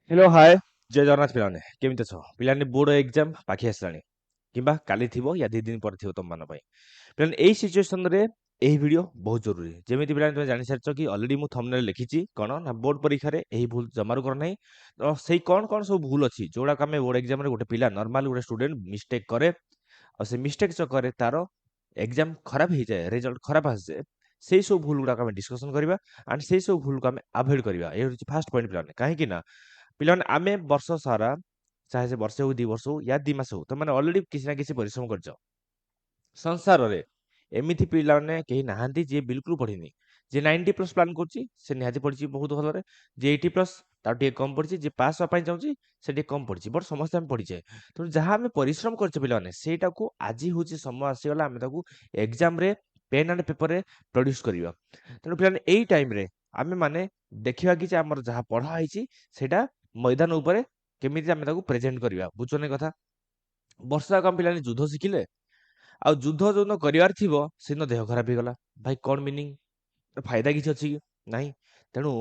Hello hi जय जगन्नाथ पिलाने केମିତି ଅଛ ପିଲାମାନେ ବୋର୍ଡ ଏକ୍ଜାମ ପାଖେଇ ଆସିଲାଣି କିମ୍ବା କାଲି ଥିବ ୟା 2 ଦିନ ପରେ ଥିବ ତମମାନଙ୍କ ପାଇଁ ପିଲାମାନେ ଏଇ ସିଚୁଏସନରେ ଏହି ଭିଡିଓ ବହୁତ ଜରୁରୀ ଯେମିତି ପିଲାମାନେ ତମେ ଜାଣିସାରିଛ କି ଅଲରେଡି ମୁଁ ଥମ୍ବନେଲ ଲେଖିଛି କଣ ନା ବୋର୍ଡ ପରୀକ୍ଷାରେ ଏହି ଭୁଲ ଜମାରୁ କର ନାହିଁ ତ ସେଇ କଣ କଣ ସବୁ ଭୁଲ ଅଛି ଯୋଉଗୁଡାକ ଆମେ ବୋର୍ଡ ଏକ୍ଜାମରେ ଗୋଟେ ପିଲା ନର୍ମାଲ ଗୋଟେ ଷ୍ଟୁଡେଣ୍ଟ ମିଷ୍ଟେକ୍ କରେ ଆଉ ସେ ମିଷ୍ଟେକ୍ ଚକରେ ତାର ଏକ୍ଜାମ ଖରାପ ହେଇଯାଏ ରେଜଲ୍ଟ ଖରାପ ଆସିଯାଏ ସେଇ ସବୁ ଭୁଲ ଗୁଡାକ ଆମେ ଡିସ୍କସନ କରିବା ଆଣ୍ଡ ସେଇ ସବୁ ଭୁଲକୁ ଆମେ ଆଭଏଡ୍ କରିବା ଏ ହେଉଛି ଫାଷ୍ଟ ପଏଣ୍ଟ ପିଲାମାନେ କାହିଁକି ନା ପିଲାମାନେ ଆମେ ବର୍ଷ ସାରା ଚାहे ସେ ବର୍ଷେ ହଉ 2 ବର୍ଷ ହଉ ୟା 2 ମାସ ହଉ ତମାନେ ଅଲରେଡି କିଛି ନା କିଛି ପରିଶ୍ରମ କରିଛ ସଂସାରରେ ଏମିତି ପିଲାମାନେ କେହି ନାହାନ୍ତି ଯିଏ ବିଲକୁଲ ପଢିନି ଯିଏ 90+ ପ୍ଲାନ୍ କରୁଛି ସେ ନିହାତି ପଢିଛି ବହୁତ ଭଲରେ ଯିଏ 80+ ତାଠୁ ଟିକେ କମ ପଢିଛି ଯିଏ ପାସ୍ ହେବା ପାଇଁ ଚାହୁଁଛି ସେ ଟିକେ କମ ପଢିଛି ବଟ୍ ସମସ୍ତେ ଆମେ ପଢିଛେ ତେଣୁ ଯାହା ଆମେ ପରିଶ୍ରମ କରିଛେ ପିଲାମାନେ ସେଇଟାକୁ ଆଜି ହଉଛି ସମୟ ଆସିଗଲା ଆମେ ତାକୁ ଏକ୍ଜାମରେ ପେନ୍ ଆଣ୍ଡ ପେପରରେ ପ୍ରଡ୍ୟୁସ କରିବା ତେଣୁ ପିଲାମାନେ ଏଇ ଟାଇମରେ ଆମେ ମାନେ ଦେଖିବା କି ଯେ ଆମର ଯାହା ପଢା ହେଇଛି ସେଇଟା ମଇଦାନ ଉପରେ କେମିତି ଆମେ ତାକୁ ପ୍ରେଜେଣ୍ଟ କରିବା ବୁଝୁଛନ୍ତି କଥା ବର୍ଷ ଯାକ ଆମ ପିଲାମାନେ ଯୁଦ୍ଧ ଶିଖିଲେ ଆଉ ଯୁଦ୍ଧ ଯୋଉଦିନ କରିବାର ଥିବ ସେଦିନ ଦେହ ଖରାପ ହେଇଗଲା ଭାଇ କଣ ମିନିଂ ଫାଇଦା କିଛି ଅଛି କି ନାହିଁ ତେଣୁ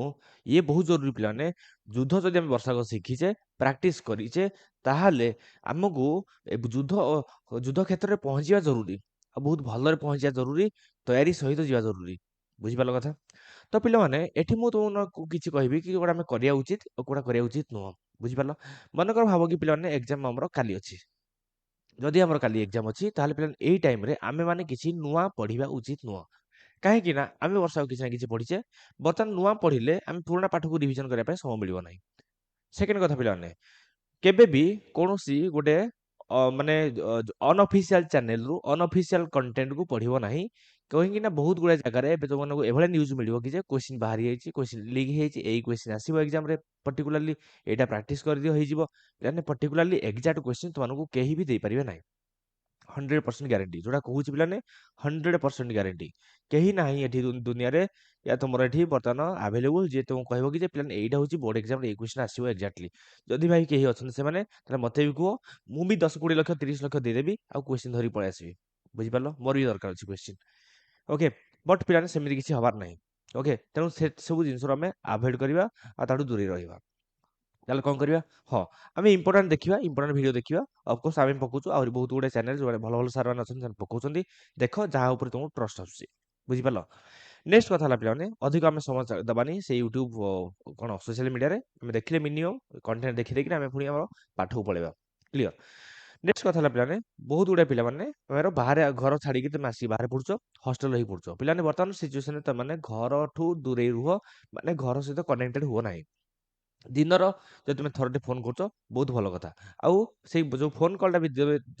ଇଏ ବହୁତ ଜରୁରୀ ପିଲାମାନେ ଯୁଦ୍ଧ ଯଦି ଆମେ ବର୍ଷାକ ଶିଖିଛେ ପ୍ରାକ୍ଟିସ କରିଛେ ତାହେଲେ ଆମକୁ ଯୁଦ୍ଧ କ୍ଷେତ୍ରରେ ପହଞ୍ଚିବା ଜରୁରୀ ଆଉ ବହୁତ ଭଲରେ ପହଞ୍ଚିବା ଜରୁରୀ ତୟାରୀ ସହିତ ଯିବା ଜରୁରୀ ବୁଝିପାରିଲ କଥା ତ ପିଲାମାନେ ଏଠି ମୁଁ ତୁମକୁ କିଛି କହିବି କି କୋଉଟା ଆମେ କରିବା ଉଚିତ ଆଉ କୋଉଟା କରିବା ଉଚିତ ନୁହଁ ବୁଝିପାରିଲ ମନେକର ଭାବ କି ପିଲାମାନେ ଏକ୍ଜାମ ଆମର କାଲି ଅଛି ଯଦି ଆମର କାଲି ଏକ୍ଜାମ ଅଛି ତାହେଲେ ପିଲାମାନେ ଏଇ ଟାଇମରେ ଆମେ ମାନେ କିଛି ନୂଆ ପଢିବା ଉଚିତ ନୁହଁ କାହିଁକି ନା ଆମେ ବର୍ଷକୁ କିଛି ନା କିଛି ପଢିଛେ ବର୍ତ୍ତମାନ ନୂଆ ପଢିଲେ ଆମେ ପୁରୁଣା ପାଠକୁ ରିଭିଜନ କରିବା ପାଇଁ ସମୟ ମିଳିବ ନାହିଁ ସେକେଣ୍ଡ କଥା ପିଲାମାନେ କେବେ ବି କୌଣସି ଗୋଟେ ମାନେ ଅନଅଫିସିଆଲ ଚ୍ୟାନେଲରୁ ଅନଅଫିସିଆଲ କଣ୍ଟେଣ୍ଟକୁ ପଢିବ ନାହିଁ କାହିଁକି ନା ବହୁତ ଗୁଡାଏ ଜାଗାରେ ଏବେ ତୁମମାନଙ୍କୁ ଏଭଳିଆ ନ୍ୟୁଜ ମିଳିବ କି ଯେ କ୍ୱେଶ୍ଚିନ୍ ବାହାରି ଯାଇଛି କ୍ୱେଶ୍ଚିନ୍ ଲିକ୍ ହେଇଛି ଏଇ କ୍ୱେଶ୍ଚିନ୍ ଆସିବ ଏକ୍ଜାମରେ ପର୍ଟିକୁଲାରଲି ଏଇଟା ପ୍ରାକ୍ଟିସ କରିଦିଅ ହେଇଯିବ ମାନେ ପର୍ଟିକୁଲାରଲି ଏକ୍ଜାକ୍ଟ କ୍ୱେଶ୍ଚିନ୍ ତୁମମାନଙ୍କୁ କେହି ବି ଦେଇପାରିବେ ନାହିଁ 100% ଗ୍ୟାରେଣ୍ଟି ଯୋଉଟା କହୁଛି ପିଲାମାନେ 100% ଗ୍ୟାରେଣ୍ଟି କେହି ନାହିଁ ଏଠି ଦୁନିଆରେ ୟା ତୁମର ଏଠି ବର୍ତ୍ତମାନ ଆଭେଲେବୁଲ ଯିଏ ତୁମକୁ କହିବ କି ଯେ ପିଲାମାନେ ଏଇଟା ହଉଛି ବୋର୍ଡ ଏକ୍ଜାମରେ ଏଇ କ୍ୱେଶ୍ଚିନ୍ ଆସିବ ଏକ୍ଜାକ୍ଟଲି ଯଦି ଭାଇ କେହି ଅଛନ୍ତି ସେମାନେ ତାହେଲେ ମତେ ବି କୁହ ମୁଁ ବି 10 20 ଲକ୍ଷ 30 ଲକ୍ଷ ଦେଇଦେବି ଆଉ କ୍ୱେଶ୍ଚିନ୍ ଧରି ପଳେଇ ଆସିବି ବୁଝିପାରିଲ ମୋର ବି ଦରକାର ଅଛି କ୍ୱେଶ୍ଚିନ୍ ଓକେ ବଟ୍ ପିଲାମାନେ ସେମିତି କିଛି ହବାର ନାହିଁ ଓକେ ତେଣୁ ସେ ସବୁ ଜିନିଷରୁ ଆମେ ଆଭଏଡ୍ କରିବା ଆଉ ତାଠୁ ଦୂରେଇ ରହିବା ତାହେଲେ କ'ଣ କରିବା ହଁ ଆମେ ଇମ୍ପୋର୍ଟାଣ୍ଟ ଦେଖିବା ଇମ୍ପୋର୍ଟାଣ୍ଟ ଭିଡ଼ିଓ ଦେଖିବା ଅଫକୋର୍ସ ଆମେ ପକାଉଛୁ ଆହୁରି ବହୁତ ଗୁଡ଼େ ଚ୍ୟାନେଲ ଯେଉଁମାନେ ଭଲ ଭଲ ସାର୍ ମାନେ ଅଛନ୍ତି ସେମାନେ ପକାଉଛନ୍ତି ଦେଖ ଯାହା ଉପରେ ତୁମକୁ ଟ୍ରଷ୍ଟ ଆସୁଛି ବୁଝିପାରିଲ ନେକ୍ସଟ କଥା ହେଲା ପିଲାମାନେ ଅଧିକ ଆମେ ସମୟ ଦେବାନି ସେ ୟୁଟ୍ୟୁବ କ'ଣ ସୋସିଆଲ ମିଡ଼ିଆରେ ଆମେ ଦେଖିଲେ ମିନିମମ୍ କଣ୍ଟେଣ୍ଟ ଦେଖି ଦେଖିକି ଆମେ ପୁଣି ଆମର ପାଠକୁ ପଳେଇବା କ୍ଲିୟର ନେକ୍ସଟ କଥା ହେଲା ପିଲାମାନେ ବହୁତ ଗୁଡ଼ାଏ ପିଲାମାନେ ଆମର ବାହାରେ ଘର ଛାଡ଼ିକି ତମେ ଆସିକି ବାହାରେ ପଢୁଛ ହଷ୍ଟେଲ ରହି ପଢୁଛ ପିଲାମାନେ ବର୍ତ୍ତମାନ ସିଚୁଏସନରେ ତମାନେ ଘରଠୁ ଦୂରେଇ ରୁହ ମାନେ ଘର ସହିତ କନେକ୍ଟେଡ ହୁଅ ନାହିଁ ଦିନର ଯଦି ତୁମେ ଥରଟେ ଫୋନ୍ କରୁଛ ବହୁତ ଭଲ କଥା ଆଉ ସେଇ ଯେଉଁ ଫୋନ୍ କଲ୍ଟା ବି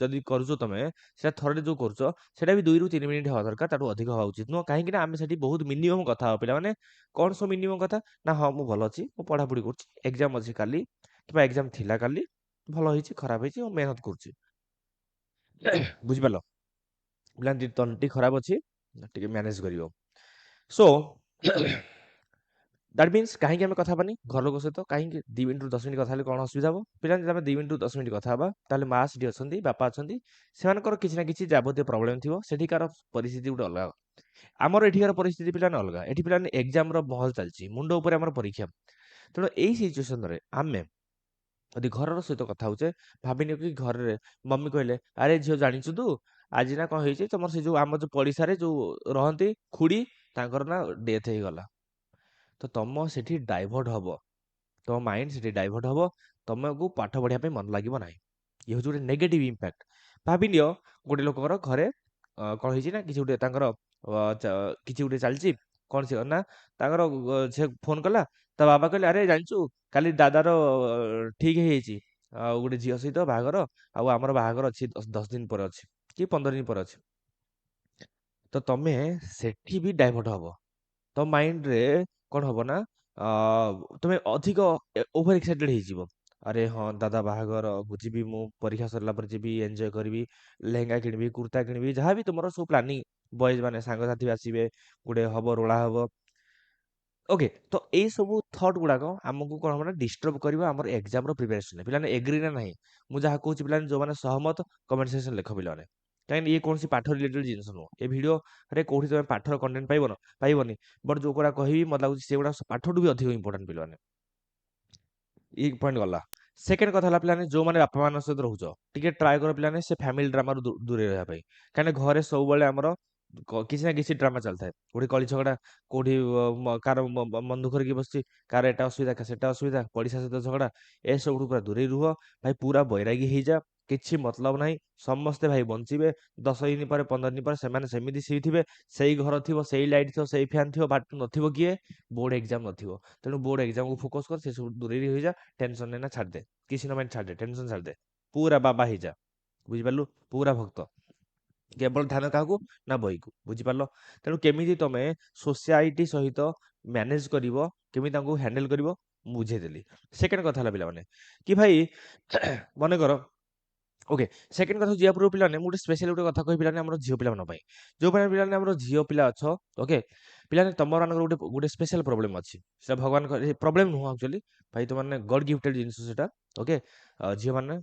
ଯଦି କରୁଛ ତମେ ସେଟା ଥରଟେ ଯେଉଁ କରୁଛ ସେଟା ବି 2 ରୁ 3 ମିନିଟ୍ ହେବା ଦରକାର ତାଠୁ ଅଧିକ ହବା ଉଚିତ ନୁହଁ କାହିଁକି ନା ଆମେ ସେଠି ବହୁତ ମିନିମମ୍ କଥା ହବା ପିଲାମାନେ କ'ଣ ସବୁ ମିନିମମ୍ କଥା ନା ହଁ ମୁଁ ଭଲ ଅଛି ମୁଁ ପଢ଼ାପଢ଼ି କରୁଛି ଏକ୍ଜାମ ଅଛି କାଲି କିମ୍ବା ଏକ୍ଜାମ ଥିଲା କାଲି ଭଲ ହେଇଛି ଖରାପ ହେଇଛି ମୁଁ ମେହନତ କରୁଛି ବୁଝିପାରିଲ ପିଲା ତଣ୍ଟି ଖରାପ ଅଛି ଟିକେ ମ୍ୟାନେଜ କରିବ ସୋ ଦ୍ୟାଟ୍ ମିନ୍ସ କାହିଁକି ଆମେ କଥା ହେବାନି ଘର ଲୋକ ସହିତ କାହିଁକି 2 ମିନିଟ୍ରୁ 10 ମିନିଟ୍ କଥା ହେଲେ କ'ଣ ଅସୁବିଧା ହେବ ପିଲା ଯଦି ଆମେ 2 ମିନିଟ୍ରୁ 10 ମିନିଟ୍ କଥା ହେବା ତାହେଲେ ମା ସେଠି ଅଛନ୍ତି ବାପା ଅଛନ୍ତି ସେମାନଙ୍କର କିଛି ନା କିଛି ଯାବତୀୟ ପ୍ରୋବ୍ଲେମ୍ ଥିବ ସେଠିକାର ପରିସ୍ଥିତି ଗୋଟେ ଅଲଗା ଆମର ଏଠିକାର ପରିସ୍ଥିତି ପିଲାମାନେ ଅଲଗା ଏଠି ପିଲାମାନେ ଏକ୍ଜାମର ମହଲ ଚାଲିଛି ମୁଣ୍ଡ ଉପରେ ଆମର ପରୀକ୍ଷା ତେଣୁ ଏଇ ସିଚୁଏସନରେ ଆମେ ଯଦି ଘରର ସହିତ କଥା ହଉଛେ ଭାବିନିଅ କି ଘରରେ ମମି କହିଲେ ଆରେ ଝିଅ ଜାଣିଛୁ ତୁ ଆଜି ନା କ'ଣ ହେଇଛି ତମର ସେ ଯୋଉ ଆମ ଯୋଉ ପଡ଼ିଶାରେ ଯୋଉ ରହନ୍ତି ଖୁଡ଼ି ତାଙ୍କର ନା ଡେଥ୍ ହେଇଗଲା ତ ତମ ସେଠି ଡାଇଭର୍ଟ ହବ ତମ ମାଇଣ୍ଡ ସେଠି ଡାଇଭର୍ଟ ହବ ତମକୁ ପାଠ ପଢିବା ପାଇଁ ମନ ଲାଗିବ ନାହିଁ ଇଏ ହେଉଛି ଗୋଟେ ନେଗେଟିଭ ଇମ୍ପାକ୍ଟ ଭାବିନିଅ ଗୋଟେ ଲୋକଙ୍କର ଘରେ କ'ଣ ହେଇଛି ନା କିଛି ଗୋଟେ ତାଙ୍କର କିଛି ଗୋଟେ ଚାଲିଛି କ'ଣ ସେ ନା ତାଙ୍କର ସେ ଫୋନ କଲା ତା ବାବା କହିଲେ ଆରେ ଜାଣିଛୁ କାଲି ଦାଦାର ଠିକ ହେଇଯାଇଛି ଆଉ ଗୋଟେ ଝିଅ ସହିତ ବାହାଘର ଆଉ ଆମର ବାହାଘର ଅଛି 10 ଦିନ ପରେ ଅଛି କି 15 ଦିନ ପରେ ଅଛି ତ ତମେ ସେଠି ବି ଡାଇଭର୍ଟ ହବ ତମ ମାଇଣ୍ଡରେ କ'ଣ ହବ ନା ତମେ ଅଧିକ ଓଭର ଏକ୍ସାଇଟେଡ ହେଇଯିବ ଆରେ ହଁ ଦାଦା ବାହାଘର ଯିବି ମୁଁ ପରୀକ୍ଷା ସରିଲା ପରେ ଯିବି ଏନ୍ଜୟ କରିବି ଲେହେଙ୍ଗା କିଣିବି କୁର୍ତ୍ତା କିଣିବି ଯାହା ବି ତୁମର ସବୁ ପ୍ଲାନିଂ ବଏଜ ମାନେ ସାଙ୍ଗସାଥି ଆସିବେ ଗୋଟେ ହବ ରୋଳା ହବ ଓକେ ତ ଏଇ ସବୁ ଥଟ୍ ଗୁଡାକ ଆମକୁ କ'ଣ ହବ ନା ଡିଷ୍ଟର୍ବ କରିବ ଆମର ଏକ୍ଜାମର ପ୍ରିପାରେସନ ପିଲାମାନେ ଏଗ୍ରି ନା ନାହିଁ ମୁଁ ଯାହା କହୁଛି ପିଲାମାନେ ଯୋଉମାନେ ସହମତ କମେଣ୍ଟ ସେକ୍ସନ ଲେଖ ପିଲାମାନେ କାହିଁକି ଇଏ କୌଣସି ପାଠ ରିଲେଟେଡ ଜିନିଷ ନୁହଁ ଏ ଭିଡ଼ିଓରେ କୋଉଠି ତମେ ପାଠର କଣ୍ଟେଣ୍ଟ ପାଇବନି ବଟ୍ ଯୋଉ ଗୁଡ଼ା କହିବି ମତେ ଲାଗୁଛି ସେଗୁଡ଼ା ପାଠଠୁ ବି ଅଧିକ ଇମ୍ପୋର୍ଟାଣ୍ଟ ପିଲାମାନେ ଇ ପଏଣ୍ଟ ଗଲା। ସେକେଣ୍ଡ କଥା ହେଲା ପିଲାମାନେ ଯୋଉମାନେ ବାପା ମାନଙ୍କ ସହିତ ରହୁଛ ଟିକେ ଟ୍ରାଏ କର ପିଲାମାନେ ସେ ଫ୍ୟାମିଲି ଡ୍ରାମାରୁ ଦୂରେଇ ରହିବା ପାଇଁ। କାହିଁକିନା ଘରେ ସବୁବେଳେ ଆମର କିଛି ନା କିଛି ଡ୍ରାମା ଚାଲିଥାଏ। କୋଉଠି କଳି ଝଗଡା, କୋଉଠି କାର ମନ ଦୁଃଖ କରିକି ବସିଛି, କାର ଏଟା ଅସୁବିଧା ସେଟା ଅସୁବିଧା, ପଡିଶା ସହିତ ଝଗଡା, ଏସବୁଠୁ ପୁରା ଦୂରେଇ ରୁହ ଭାଇ। ପୁରା ବୈରାଗୀ ହେଇଯା। କିଛି ମତଲବ ନାହିଁ। ସମସ୍ତେ ଭାଇ ବଞ୍ଚିବେ। 10 ଦିନ ପରେ 15 ଦିନ ପରେ ସେମାନେ ସେମିତି ଥିବେ। ସେଇ ଘର ଥିବ, ସେଇ ଲାଇଟ୍ ଥିବ, ସେଇ ଫ୍ୟାନ୍ ଥିବ, ବାଟ ନଥିବ କିଏ? ବୋର୍ଡ ଏକ୍ଜାମ ନଥିବ। ତେଣୁ ବୋର୍ଡ ଏକ୍ଜାମକୁ ଫୋକସ କର। ସେ ସବୁ ଦୂରେଇ ହୋଇଯା। ଟେନସନ ନେନା ଛାଡିଦେ। କିଛି ନ ମାଇଣ୍ଡ ଛାଡିଦେ। ଟେନସନ ଛାଡିଦେ। ପୁରା ବାବା ହେଇଯା। ବୁଝିପାରିଲୁ? ପୁରା ଭକ୍ତ। କେବଳ ଧ୍ୟାନ କାହାକୁ? ନା ବହିକୁ। ବୁଝିପାରିଲ? ତେଣୁ କେମିତି ତମେ ସୋସାଇଟି ସହିତ ମ୍ୟାନେଜ କରିବ, କେମିତି ତାଙ୍କୁ ହ୍ୟାଣ୍ଡେଲ କରିବ, ମୁଁ ବୁଝେଇଦେଲି। ସେକେଣ୍ଡ କଥା ହେଲା ପିଲାମାନେ କି ଭାଇ ମନେକର ଓକେ, ସେକେଣ୍ଡ କଥା ଯିବା ପୂର୍ବରୁ ପିଲାମାନେ ମୁଁ ଗୋଟେ ସ୍ପେଶାଲ ଗୋଟେ କଥା କହିବି ପିଲାମାନେ ଆମର ଝିଅ ପିଲାମାନଙ୍କ ପାଇଁ। ଯୋଉ ପିଲାମାନେ ଆମର ଝିଅ ପିଲା ଅଛ, ଓକେ, ପିଲାମାନେ ତମମାନଙ୍କର ଗୋଟେ ଗୋଟେ ସ୍ପେଶାଲ ପ୍ରୋବ୍ଲେମ ଅଛି। ସେଟା ଭଗବାନଙ୍କ ପ୍ରୋବ୍ଲେମ ନୁହଁ ଆକ୍ଚୁଆଲି ଭାଇ, ତମମାନେ ଗଡ ଗିଫ୍ଟେଡ ଜିନିଷ ସେଟା। ଓକେ, ଝିଅମାନେ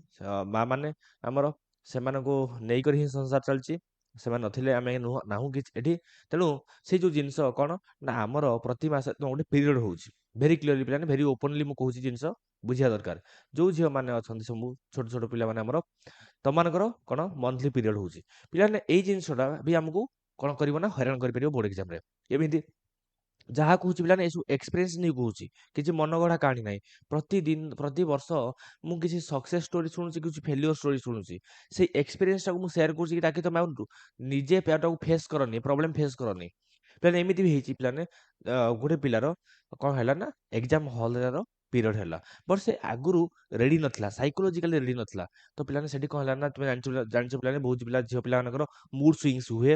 ମା ମାନେ ଆମର ସେମାନଙ୍କୁ ନେଇକରି ହିଁ ସଂସାର ଚାଲିଛି। ସେମାନେ ନଥିଲେ ଆମେ ନାହୁଁ କିଛି ଏଠି। ତେଣୁ ସେଇ ଯୋଉ ଜିନିଷ କଣ ନା ଆମର ପ୍ରତି ମାସରେ ଗୋଟେ ପିରିୟଡ ହଉଛି। ଭେରି କ୍ଲିୟରଲି ପିଲାମାନେ, ଭେରି ଓପନଲି ମୁଁ କହୁଛି ଜିନିଷ ବୁଝିବା ଦରକାର। ଯୋଉ ଝିଅ ମାନେ ଅଛନ୍ତି ସବୁ ଛୋଟ ଛୋଟ ପିଲାମାନେ ଆମର, ତମମାନଙ୍କର କଣ ମନ୍ଥଲି ପିରିୟଡ ହଉଛି। ପିଲାମାନେ ଏଇ ଜିନିଷଟା ବି ଆମକୁ କଣ କରିବ ନା ହଇରାଣ କରିପାରିବ ବୋର୍ଡ ଏକ୍ଜାମରେ। ଏମିତି ଯାହା କହୁଛି ପିଲାମାନେ ଏସବୁ ଏକ୍ସପିରିଏନ୍ସ ନେଇ କହୁଛି, କିଛି ମନଗଢା କାହାଣୀ ନାହିଁ। ପ୍ରତିଦିନ ପ୍ରତିବର୍ଷ ମୁଁ କିଛି ସକ୍ସେସ୍ ଷ୍ଟୋରି ଶୁଣୁଛି, କିଛି ଫେଲିଓର ଷ୍ଟୋରି ଶୁଣୁଛି। ସେଇ ଏକ୍ସପିରିଏନ୍ସଟାକୁ ମୁଁ ସେୟାର କରୁଛି କି ତାକି ତମେ ଆଉ ନିଜେ ତାକୁ ଫେସ୍ କରନି, ପ୍ରୋବ୍ଲେମ ଫେସ୍ କରନି। ପିଲାମାନେ ଏମିତି ବି ହେଇଛି ପିଲାମାନେ, ଗୋଟେ ପିଲାର କଣ ହେଲା ନା ଏକ୍ଜାମ ହଲର ପିରିୟଡ ହେଲା, ବଟ୍ ସେ ଆଗରୁ ରେଡି ନଥିଲା, ସାଇକୋଲୋଜିକାଲି ରେଡି ନଥିଲା। ତ ପିଲାମାନେ ସେଠି କଣ ହେଲା ନା ତୁମେ ଜାଣିଛ ପିଲାମାନେ, ବହୁତ ପିଲା ଝିଅ ପିଲାମାନଙ୍କର ମୁଡ ସୁଇଂସ ହୁଏ,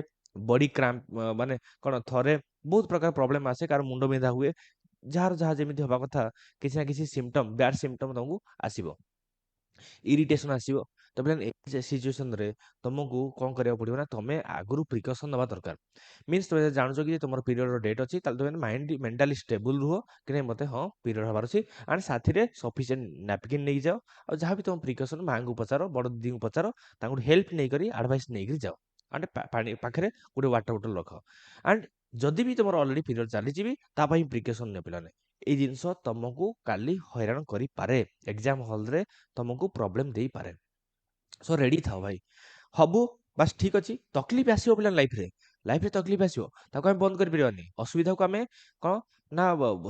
ବଡି କ୍ରାମ୍ପ, ମାନେ କଣ ଥରେ ବହୁତ ପ୍ରକାର ପ୍ରୋବ୍ଲେମ ଆସେ, କାର ମୁଣ୍ଡ ବିନ୍ଧା ହୁଏ, ଯାହାର ଯାହା ଯେମିତି ହବା କଥା କିଛି ନା କିଛି ସିମ୍ପଟମ, ବ୍ୟାଡ ସିମ୍ପଟମ ତମକୁ ଆସିବ, ଇରିଟେସନ ଆସିବ। ତ ପିଲାମାନେ ଏ ସିଚୁଏସନରେ ତମକୁ କଣ କରିବାକୁ ପଡିବ ନା ତମେ ଆଗରୁ ପ୍ରିକସନ ନେବା ଦରକାର। ମିନ୍ସ ତମେ ଜାଣୁଛ କି ତମର ପିରିୟଡର ଡେଟ୍ ଅଛି, ତାହେଲେ ତମେ ମାଇଣ୍ଡ ମେଣ୍ଟାଲି ଷ୍ଟେବୁଲ ରୁହ କି ନାହିଁ ମତେ ହଁ ପିରିୟଡ ହବାର ଅଛି। ଆଣ୍ଡ ସାଥିରେ ସଫିସିଏଣ୍ଟ ନାପକିନ୍ ନେଇକି ଯାଅ। ଆଉ ଯାହା ବି ତମ ପ୍ରିକସନ ମାଙ୍କୁ ପଚାର, ବଡ ଦିଦିଙ୍କୁ ପଚାର, ତାଙ୍କୁ ହେଲ୍ପ ନେଇକରି ଆଡଭାଇସ ନେଇକରି ଯାଅ। ଆଣ୍ଡ ପାଣି ପାଖରେ ଗୋଟେ ୱାଟର ବୋଟଲ ରଖ। ଆଣ୍ଡ ଯଦି ବି ତମର ଅଲରେଡି ପିରିୟଡ ଚାଲିଛି ବି ତା ପାଇଁ ପ୍ରିକସନ ନିଅ ପିଲାମାନେ। ଏଇ ଜିନିଷ ତମକୁ କାଲି ହଇରାଣ କରିପାରେ, ଏକ୍ଜାମ ହଲରେ ତମକୁ ପ୍ରୋବ୍ଲେମ ଦେଇପାରେ। ସୋ ରେଡି ଥାଅ ଭାଇ। ହବୁ ବାସ୍ ଠିକ ଅଛି। ତକଲିଫ ଆସିବ ପିଲା ଲାଇଫରେ, ଲାଇଫରେ ତକଲିଫ ଆସିବ, ତାକୁ ଆମେ ବନ୍ଦ କରିପାରିବାନି। ଅସୁବିଧାକୁ ଆମେ କଣ ନା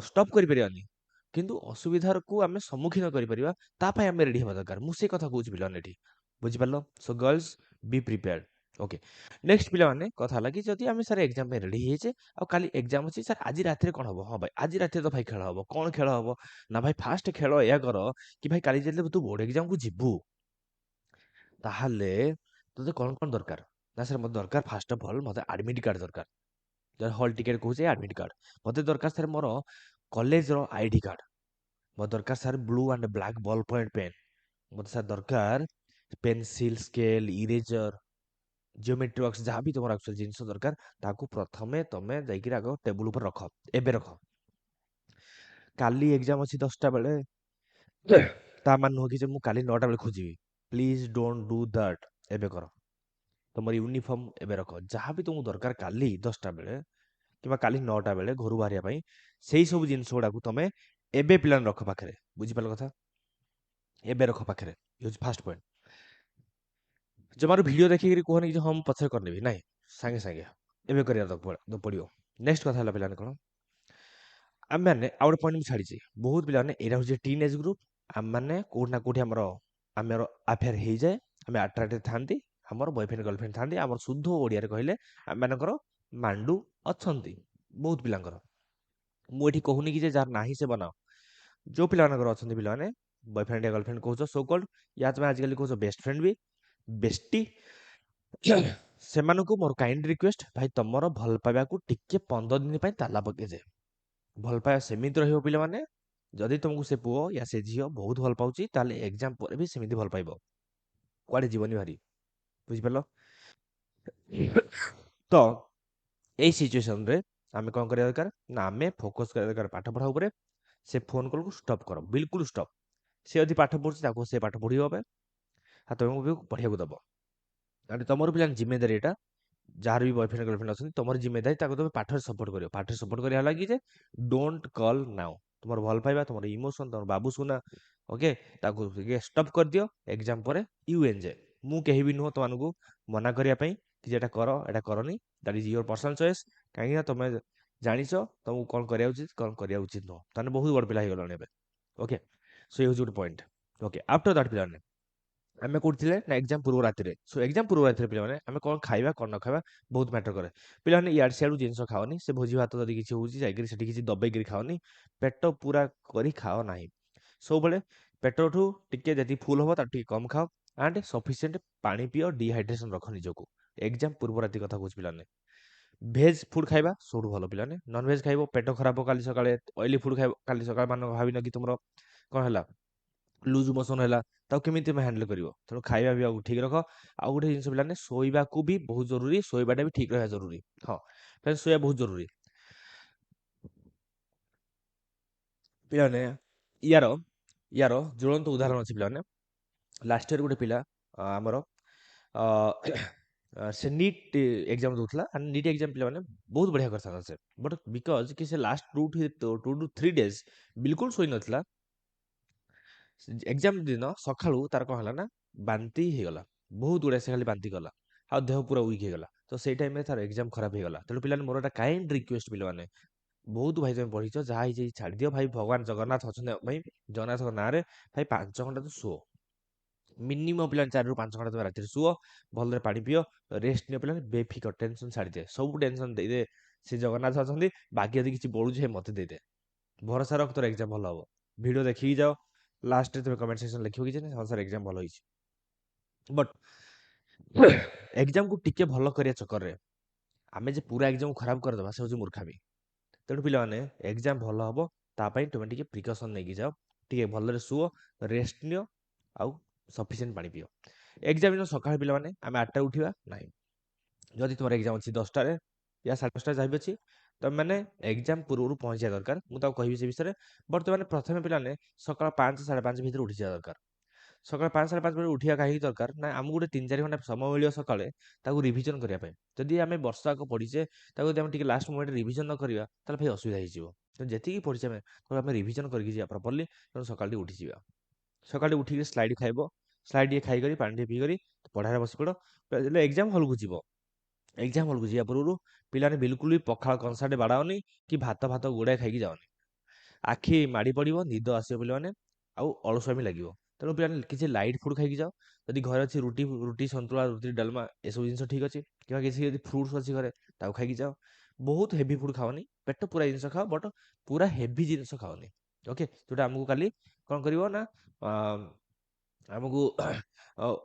ଷ୍ଟପ୍ କରିପାରିବାନି, କିନ୍ତୁ ଅସୁବିଧାକୁ ଆମେ ସମ୍ମୁଖୀନ କରିପାରିବା। ତା ପାଇଁ ଆମେ ରେଡି ହେବା ଦରକାର। ମୁଁ ସେ କଥା କହୁଛି ପିଲାମାନେ ଏଠି। ବୁଝିପାରିଲ? ସୋ ଗର୍ଲସ ବି ପ୍ରିପେୟାର୍ଡ। ଓକେ, ନେକ୍ସଟ ପିଲାମାନେ କଥା ହେଲା କି ଯଦି ଆମେ ସାର୍ ଏକ୍ଜାମ ପାଇଁ ରେଡି ହେଇଛେ, ଆଉ କାଲି ଏକ୍ଜାମ ଅଛି ସାର୍, ଆଜି ରାତିରେ କଣ ହବ? ହଁ ଭାଇ ଆଜି ରାତିରେ ତ ଭାଇ ଖେଳ ହବ। କଣ ଖେଳ ହବ ନା ଭାଇ ଫାଷ୍ଟ ଖେଳ ଏଇଆ କର କି ଭାଇ କାଲି ଯେତେବେଳେ ତୁ ବୋର୍ଡ ଏକ୍ଜାମକୁ ଯିବୁ, ତାହେଲେ ତୋତେ କଣ କଣ ଦରକାର ନା ସାର୍ ମତେ ଦରକାର ଫାଷ୍ଟ ଅଫ ଅଲ୍ ମତେ ଆଡମିଟ କାର୍ଡ ଦରକାର। ହଲ୍ ଟିକେଟ କହୁଛେ ଆଡମିଟ କାର୍ଡ ମତେ ଦରକାର। ସାର୍ ମୋର କଲେଜର ଆଇଡି କାର୍ଡ ମତେ ଦରକାର। Sir blue and black ball point pen ମତେ ସାର୍ ଦରକାର। Pencil, scale, eraser, geometry box, ଯାହା ବି ତମର ଆକ୍ଚୁଆଲି ଜିନିଷ ଦରକାର, ତାକୁ ପ୍ରଥମେ ତମେ ଯାଇକିରି ଆଗ ଟେବୁଲ ଉପରେ ରଖ, ଏବେ ରଖ। କାଲି ଏକ୍ଜାମ ଅଛି 10ଟା ବେଳେ, ତା ମାନେ ନୁହଁ କି ଯେ ମୁଁ କାଲି 9ଟା ବେଳେ ଖୋଜିବି। Please don't do that. ଏବେ କର। ତମର ୟୁନିଫର୍ମ ଏବେ ରଖ। ଯାହା ବି ତୁମକୁ ଦରକାର କାଲି 10ଟା ବେଳେ କିମ୍ବା କାଲି 9ଟା ବେଳେ ଘରୁ ବାହାରିବା ପାଇଁ, ସେଇ ସବୁ ଜିନିଷ ଗୁଡାକୁ ତମେ ଏବେ ପ୍ଲାନ୍ ରଖ ପାଖରେ। ବୁଝିପାରିଲ କଥା? ଏବେ ରଖ ପାଖରେ। ଇଏ ହଉଛି ଫାଷ୍ଟ ପଏଣ୍ଟ। ଜମାରୁ ଭିଡ଼ିଓ ଦେଖିକିରି କୁହନି କି ହଁ ମୁଁ ପଛରେ କରିନେବି, ନାଇଁ, ସାଙ୍ଗେ ସାଙ୍ଗେ ଏବେ କରିବାକୁ ପଡ଼ିବ। ନେକ୍ସଟ କଥା ହେଲା ପିଲାମାନେ କଣ, ଆମେମାନେ ଆଉ ଗୋଟେ ପଏଣ୍ଟ ମୁଁ ଛାଡ଼ିଛି, ବହୁତ ପିଲାମାନେ ଏଇଟା ହଉଛି ଟିନ୍ ଏଜ୍ ଗ୍ରୁପ। ଆମେମାନେ କୋଉଠି ନା କୋଉଠି ଆମର ଆଫେୟାର ହେଇଯାଏ, ଆମେ ଆଟ୍ରାକ୍ଟେଡ ଥାନ୍ତି, ଆମର ବୟଫ୍ରେଣ୍ଡ ଗର୍ଲଫ୍ରେଣ୍ଡ ଥାନ୍ତି। ଆମର ଶୁଦ୍ଧ ଓଡ଼ିଆରେ କହିଲେ ଆମମାନଙ୍କର ମାଣ୍ଡୁ ଅଛନ୍ତି ବହୁତ ପିଲାଙ୍କର। ମୁଁ ଏଠି କହୁନି କି ଯେ ଯାହାର ନାହିଁ ସେ ବନାଅ। ଯୋଉ ପିଲାମାନଙ୍କର ଅଛନ୍ତି ପିଲାମାନେ ବୟଫ୍ରେଣ୍ଡ या गर्लफ्रेंड କହୁଛ ସୋ କଲ୍ଡ, ୟା ତମେ ଆଜିକାଲି କହୁଛ ବେଷ୍ଟ ଫ୍ରେଣ୍ଡ ବି, ବେଷ୍ଟି, ସେମାନଙ୍କୁ ମୋର କାଇଣ୍ଡ ରିକ୍ୱେଷ୍ଟ ଭାଇ, ତମର ଭଲ ପାଇବାକୁ ଟିକେ 15 ଦିନ ପାଇଁ ତାଲା ପକେଇଦେ। ଭଲ ପାଇବା ସେମିତି ରହିବ ପିଲାମାନେ। ଯଦି ତମକୁ ସେ ପୁଅ ୟା ସେ ଝିଅ ବହୁତ ଭଲ ପାଉଛି, ତାହେଲେ ଏକ୍ଜାମ ପରେ ବି ସେମିତି ଭଲ ପାଇବ, କୁଆଡେ ଯିବନି ଭାରି। ବୁଝିପାରିଲ? ତ ଏଇ ସିଚୁଏସନରେ ଆମେ କଣ କରିବା ଦରକାର ନା ଆମେ ଫୋକସ କରିବା ଦରକାର ପାଠ ପଢା ଉପରେ। ସେ ଫୋନ କଲକୁ ଷ୍ଟପ୍ କର, ବିଲକୁଲ ଷ୍ଟପ୍। ସେ ଯଦି ପାଠ ପଢୁଛି ତାକୁ ସେ ପାଠ ପଢିବ ଏବେ, ଆଉ ତମକୁ ବି ପଢିବାକୁ ଦବ। ଆଉ ତମର ପିଲାଙ୍କ ଜିମେଦାରୀ ଏଇଟା, ଯାହାର ବି ବୟଫ୍ରେଣ୍ଡ ଗର୍ଲଫ୍ରେଣ୍ଡ ଅଛନ୍ତି, ତମର ଜିମେଦାରୀ ତାକୁ ତମେ ପାଠରେ ସପୋର୍ଟ କରିବ। ପାଠରେ ସପୋର୍ଟ କରିବା ଲାଗି ଯେ ଡୋଣ୍ଟ କଲ୍ ନାଉ। ତମର ଭଲ ପାଇବା, ତମର ଇମୋସନ, ତମର ବାବୁ ସୁନା, ओके ताकू स्टॉप कर दियो एग्जाम पर यू एंजॉय मु कहीं भी नुह तुमको मना करिया पई कि जेटा करो एटा करनी that is your personal choice कहीं ना तुम जानिछ तुमको कौन करिया उचित कौन करिया उचित नुह ताने बहुत बड़ पिला हो गलଣି ଏବେ ओके सो ये हूँ गोटे पॉइंट ओके आफ्टर दैट पिलाने आमे कोठी थिले ना एग्जाम पूर्व राति रे सो एग्जाम पूर्व राति रे पिलाने आमे कोन खाइबा कोन न खाइबा बहुत मैटर करे पिलाने यार सियाडू जिंस खाओनी से भोजी भात जदी किछि होउची जाइकरी सेठी किछि दबेगिरी खाओनी पेट पूरा करी खाओ नाही सब बेले पेटठू टिके जति फुल हबो ता टिके कम खाओ एंड सफिशिएंट पानी पियो डिहाइड्रेशन रख निजको एग्जाम पूर्व राति कथा कहूच पिलाने भेज फूड खाइबा सबठु भलो पिलाने नॉन भेज खाइबो पेट खराब हो काली सकाळे ऑयली फूड खाइबो काली सकाळ मान भाबिन कि तुमरो कोन हला लूज मोशन है केमी तुम हैंडल कर तेणु खाଇବା ପିଇବାକୁ ठीक रख आउ गोटे जिन पिलाने शोवाक भी बहुत जरूरी शोवाटा भी ठीक रहा जरूरी हाँ शोवा बहुत जरूरी पिलाने यार यार ज्वलंत उदाहरण अच्छी पिलाने लास्ट इयर गोटे पिला आमर से नीट एग्जाम दूसरा नीट एग्जाम पिला बहुत बढ़िया कर से बट बिकज कि से लास्ट 2 to 3 days बिल्कुल शोई नथिला एग्जाम दिन सकाळू तार कौन है ना बांती ହେଇଗଲା बहुत गुड़ाए से खाली बांती कला आ देह पूरा वीक ହେଇଗଲା तो सेई टाइम रे तार एग्जाम खराब ହେଇଗଲା तेणु पिलाने मोर एटा काइंड रिक्वेस्ट पिलाने बहुत भाई तुम पढ़ीच जहाँ ही छाड़ दियो भाई भगवान जगन्नाथ अच्छा भाई जगन्नाथ ना रे भाई 5 घंटा तो शुओ मिनिमम पिला 4 ରୁ 5 घंटा तुम राति शुओ भलरे पानी पियो रेस्ट नियो पिलाने बेफिकर टेंशन छाड़ दे सब टेंशन दे दे से जगन्नाथ अच्छा बाकी यदि किसी बड़ू मत दे दे भरोसा रख तोर एग्जाम भल हम भिडियो देखिकी जाओ लास्ट तुम कमेंट सेक्शन लिखो कि हाँ सर एग्जाम भल बट एग्जाम को टिके भल करिया चक्कर रे आमे जे पूरा एग्जाम खराब करदेबा से हूँ मूर्खामी तेणु पिलाने एग्जाम भल हम तापाई तुम टिके प्रिकसन नहीं जाओ टिके भलरे शुओ रेस्ट नियो आउ सफिशिएंट पानी पियो एग्जाम दिन सकाळ पिला माने आमे 8टा उठिबा नाही जदि तुम एग्जाम अच्छी 10टा या 10:30 जहाँ भी अच्छी तुम मैंने एग्जाम पूर्व पहुंचा दरकार मुझे कहबी से विषय बट तुम प्रथम पिलाने सकाळ 5 साढ़े 5 भितर उठी जा दरकार सकाळ 5 साढ़े 5 बजे उठिया कहीं दरकार ना आमको गोटे 3 4 घंटा समय मिलियो सकाळे ताकू रिविजन करिया पय जदि आमे वर्ष आक पढिचे ताकू जदि आमे टिके लास्ट मोमेंट रिविजन न करिया ताले भाई असुविधा हो जिवो तो जेतिकी पढिचे आमे तो आमे रिविजन करके जिया प्रॉपर्ली तो सकाळ उठी जिया सकाळ उठी स्लाइड खाइबो स्लाइड ये खाई करी पानी टे पी करी पढ़ारे बसी पड़ एग्जाम हॉल को जीव एग्जाम हॉल को जिया पूर्व पिलाने बिल्कुल भी पखाळ कंसाटे बाड़ाओनी कि भात भात गुड़ाए खाई जाओनी आखि माड़ी पड़ो निद आसो पे आउ अलसुआमी लगे तेणु पे किसी लाइट फुड खाई जाओ जदि घर अच्छी रुटी रुटी सन्तुला रुटी डालमा एसब जिन ठीक अच्छे कि किसी फ्रुट्स अच्छी घरे खाई जाओ बहुत हेवी फुड खाओनी पेट पूरा जिन खाओ बट पूरा हेवी जिन खाओनी ओके जोटा आमको काली कौन कर ना आमको